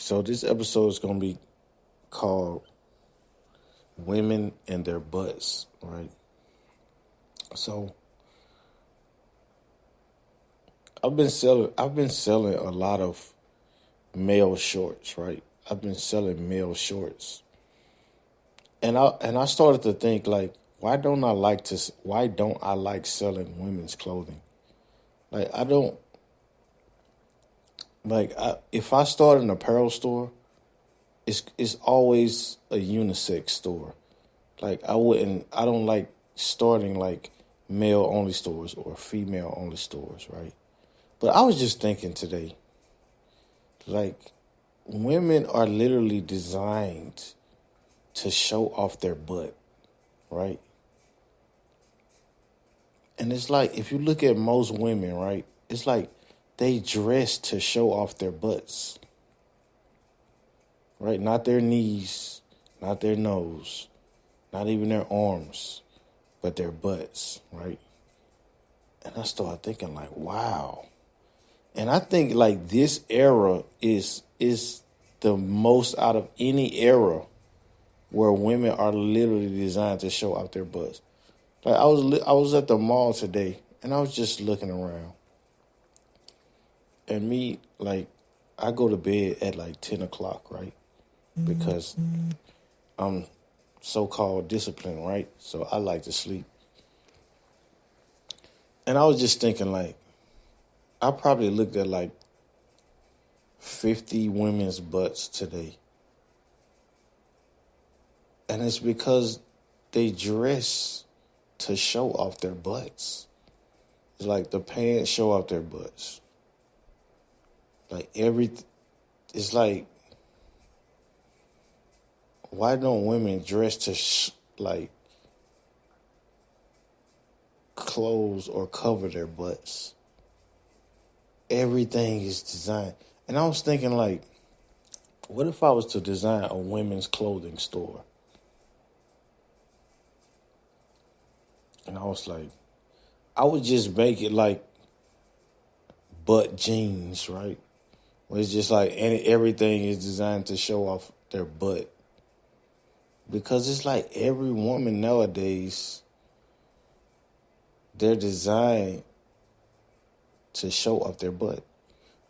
So this episode is going to be called Women and Their Butts, right? So I've been selling a lot of male shorts, right? I've been selling male shorts. And I started to think like why don't I like selling women's clothing? Like I don't if I start an apparel store, it's always a unisex store. Like I don't like starting like male only stores or female only stores, right? But I was just thinking today, like women are literally designed to show off their butt, right? And it's like if you look at most women, right? It's like they dress to show off their butts, right? Not their knees, not their nose, not even their arms, but their butts, right? And I started thinking like, wow. And I think like this era is the most out of any era where women are literally designed to show off their butts. Like I was at the mall today and I was just looking around. And me, like, I go to bed at like 10 o'clock, right? Because I'm so-called disciplined, right? So I like to sleep. And I was just thinking like, I probably looked at like 50 women's butts today. And it's because they dress to show off their butts. It's like the pants show off their butts. Like it's like, why don't women dress to like close or cover their butts? Everything is designed. And I was thinking like, what if I was to design a women's clothing store? And I was like, I would just make it like butt jeans, right? Where it's just like everything is designed to show off their butt. Because it's like every woman nowadays, they're designed to show off their butt.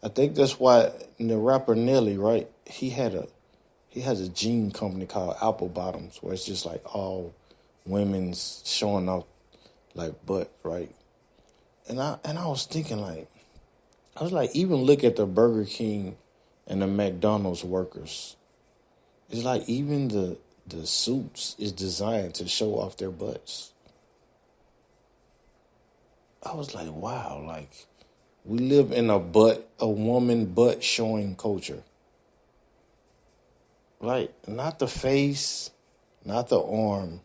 I think that's why the rapper Nelly, right? He has a jean company called Apple Bottoms, where it's just like all women's showing off like butt, right? And I was thinking like, I was like, even look at the Burger King and the McDonald's workers. It's like even the suits is designed to show off their butts. I was like, wow, like we live in a woman butt showing culture. Right? Not the face, not the arm,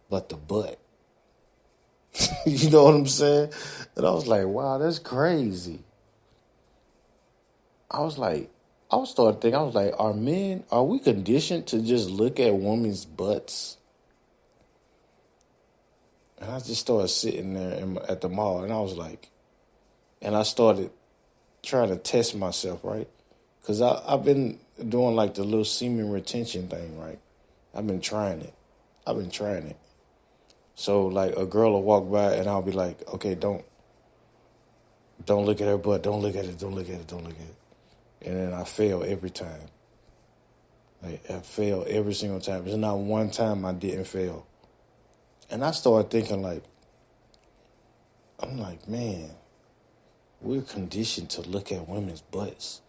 but the butt. You know what I'm saying? And I was like, wow, that's crazy. I started thinking, I was like, are we conditioned to just look at women's butts? And I just started sitting there at the mall and I was like, and I started trying to test myself, right? Because I've been doing like the little semen retention thing, right? I've been trying it. So like a girl will walk by and I'll be like, okay, don't look at her butt. Don't look at it. Don't look at it. Don't look at it. And then I fail every time. Like I fail every single time. There's not one time I didn't fail. And I started thinking like, I'm like, man, we're conditioned to look at women's butts.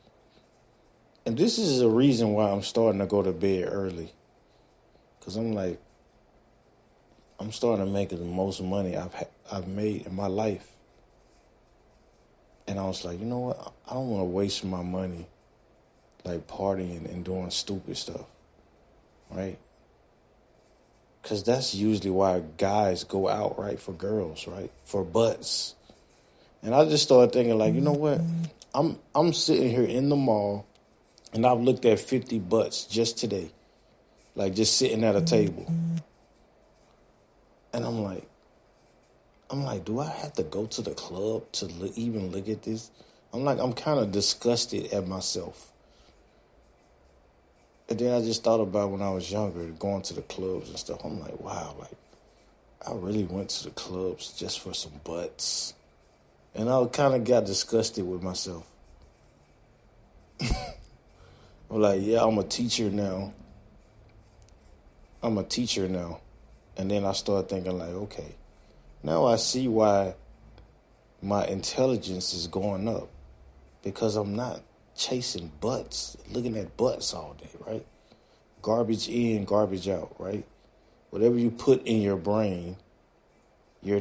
And this is a reason why I'm starting to go to bed early. Because I'm like, I'm starting to make the most money I've made in my life. And I was like, you know what? I don't want to waste my money like partying and doing stupid stuff, right? Because that's usually why guys go out, right, for girls, right, for butts. And I just started thinking like, you know what? I'm sitting here in the mall and I've looked at 50 butts just today, like just sitting at a table. And I'm like, do I have to go to the club to even look at this? I'm kind of disgusted at myself. And then I just thought about when I was younger, going to the clubs and stuff. I'm like, wow, like I really went to the clubs just for some butts. And I kind of got disgusted with myself. I'm like, yeah, I'm a teacher now. And then I started thinking like, okay, now I see why my intelligence is going up. Because I'm not chasing butts, looking at butts all day, right? Garbage in, garbage out, right? Whatever you put in your brain, you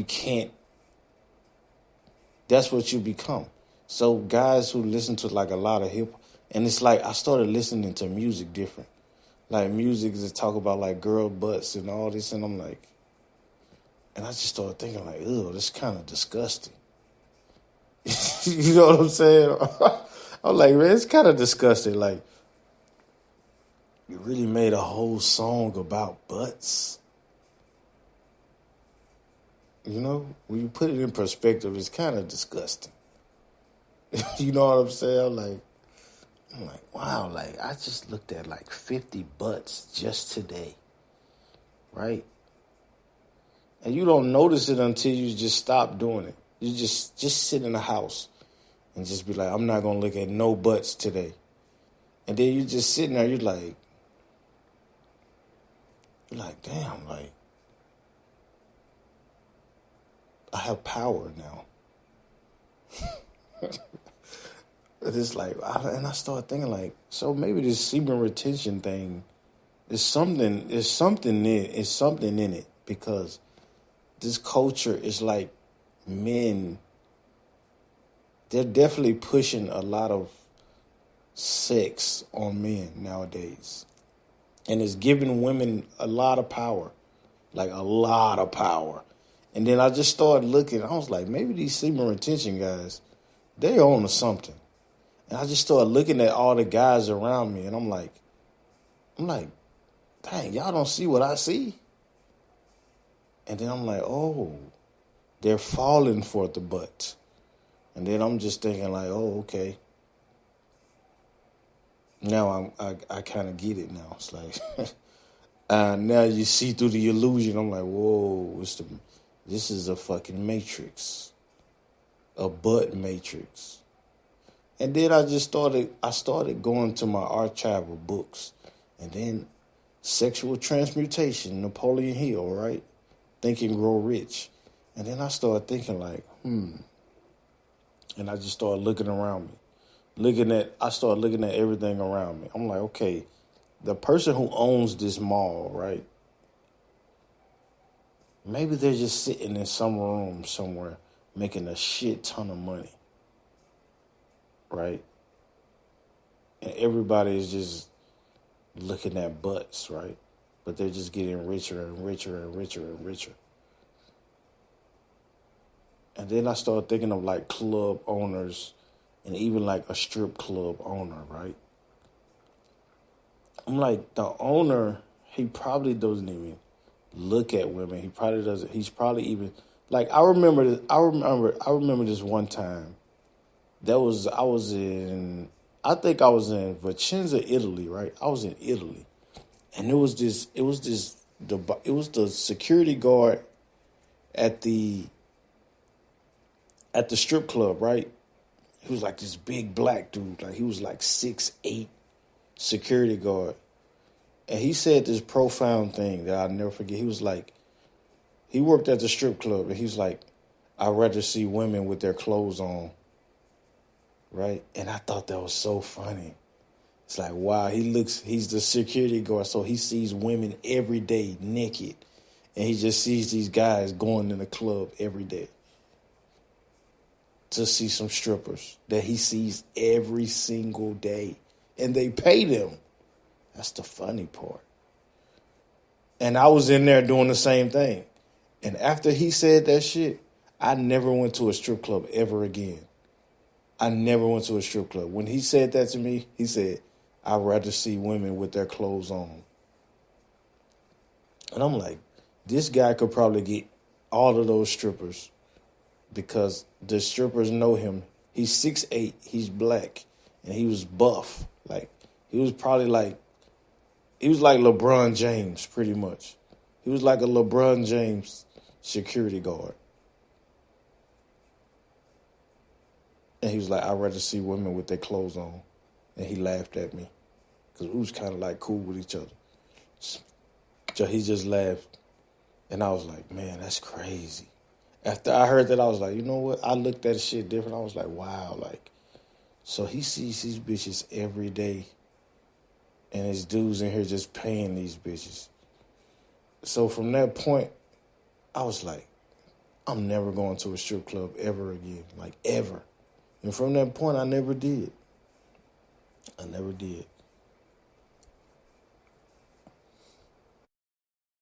can't, that's what you become. So guys who listen to like a lot of hip, and it's like I started listening to music different. Like music that talk about like girl butts and all this, and I'm like, and I just started thinking like, ew, this kind of disgusting. You know what I'm saying? I'm like, man, it's kind of disgusting. Like, you really made a whole song about butts. You know, when you put it in perspective, it's kind of disgusting. You know what I'm saying? I'm like, wow, like I just looked at like 50 butts just today, right? And you don't notice it until you just stop doing it. You just sit in the house and just be like, I'm not going to look at no butts today. And then you just sitting there, you're like, damn, like, I have power now. It's like, and I started thinking like, so maybe this semen retention thing is something in it, because this culture is like men, they're definitely pushing a lot of sex on men nowadays. And it's giving women a lot of power, like a lot of power. And then I just started looking, I was like, maybe these semen retention guys, they own to something. And I just started looking at all the guys around me, and I'm like, dang, y'all don't see what I see? And then I'm like, oh, they're falling for the butt. And then I'm just thinking like, oh, okay. Now I kind of get it now. It's like, now you see through the illusion. I'm like, whoa, this is a fucking matrix, a butt matrix. And then I started going to my archive of books, and then Sexual Transmutation, Napoleon Hill, right? Think and Grow Rich. And then I started thinking like, And I just started looking around me. I started looking at everything around me. I'm like, okay, the person who owns this mall, right? Maybe they're just sitting in some room somewhere making a shit ton of money, right? And everybody is just looking at butts, right? But they're just getting richer and richer and richer and richer. And then I started thinking of like club owners and even like a strip club owner, right? I'm like, the owner, he probably doesn't even look at women. He probably doesn't. He's probably even like, I remember this one time. I think I was in Vicenza, Italy, right? I was in Italy, and it was the security guard at the strip club, right? He was like this big black dude, like he was like 6'8", security guard, and he said this profound thing that I'll never forget. He was like, he worked at the strip club, and he's like, I'd rather see women with their clothes on. Right? And I thought that was so funny. It's like, wow, he's the security guard, so he sees women every day naked. And he just sees these guys going in the club every day to see some strippers that he sees every single day. And they pay them. That's the funny part. And I was in there doing the same thing. And after he said that shit, I never went to a strip club ever again. I never went to a strip club. When he said that to me, he said, I'd rather see women with their clothes on. And I'm like, this guy could probably get all of those strippers because the strippers know him. He's 6'8", he's black, and he was buff. Like, He was probably like, he was like LeBron James, pretty much. He was like a LeBron James security guard. And he was like, I'd rather see women with their clothes on. And he laughed at me. Because we was kind of like cool with each other. So he just laughed. And I was like, man, that's crazy. After I heard that, I was like, you know what? I looked at shit different. I was like, wow, like, so he sees these bitches every day. And his dudes in here just paying these bitches. So from that point, I was like, I'm never going to a strip club ever again. Like, ever. And from that point, I never did. I never did.